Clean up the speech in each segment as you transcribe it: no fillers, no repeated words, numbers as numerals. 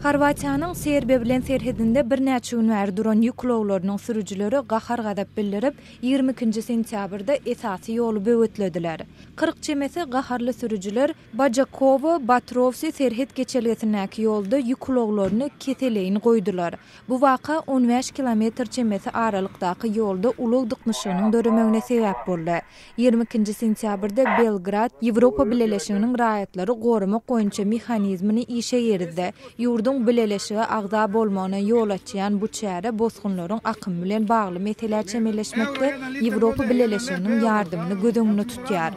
Xorvatiýanyň Serbiýa bilen serhedinde bir näçe gün bäri duran ýük ulaglarynyň sürüjileri gahar gadap bildirip 22 sentýabrda esasy ýoly böwütlediler. 40 çemesi gaharly sürüjiler Bajakovo, Batrovsi serhed geçelgesindäki ýolda ýük ulaglaryny keseleýin goýdular. Bu waka 15 kilometr çemesi aralykdaky ýolda ulag dyknyşygynyň döremegine sebäp boldy. 22 sentýabrda Belgrad Ýewropa Birleşiginiň raýatlary gorumak goýunça mexanizmini işe ýerdi. Bileleşige agda bolmagyna ýol açýan bu çäre bozgunlaryň akym bilen bagly meseler çemeleşmekde Ýewropa Birleşiginiň ýardymyny gödüňüne tutýar.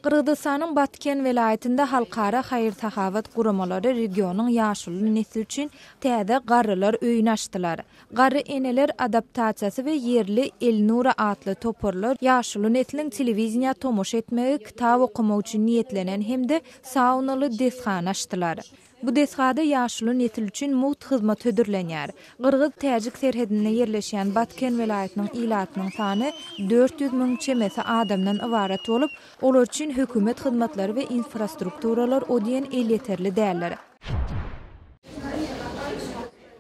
Kırgızstanyň Batken welaýetinde halkara haýır-tahawat guramalary regionyň ýaşuly nesli üçin täze garrylar öýüni açdylar. Garry eneler adaptasiýasy we yerli Elnura adly toporlar ýaşuly nesliniň telewiziýa tomoş etmegi, kitap okumak üçin niýetlenen hemde saunaly deshan açdylar. Bu deshada ýaşuly nesil üçin muht hyzmat ödürlenýär. Kırgız-Täjik serhedinde ýerleşýän Batken welaýetiniň ilatynyň sany 400 000 çemesi adamdan ibaret bolup, olar üçin hökümet hyzmatlary we infrastrukturalar odýan ýeterli däldir.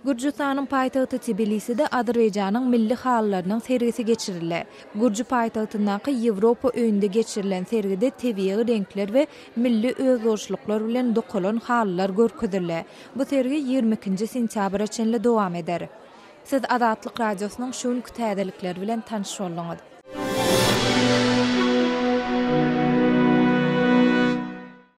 Gürjistanyň paýtagty Tbiliside Azerbaýjanyň milli hallarynyň sergisi geçirildi. Gürji paýtagtyndaky Ýewropa öýünde geçirilen sergide tebiği renkler we milli özgörçlükler bilen dokulan hallar görkezildi. Bu sergi 22 sentýabra çenli dowam eder. Siz Azatlyk radiosynyň şu täzelikleri bilen tanış boldunuz.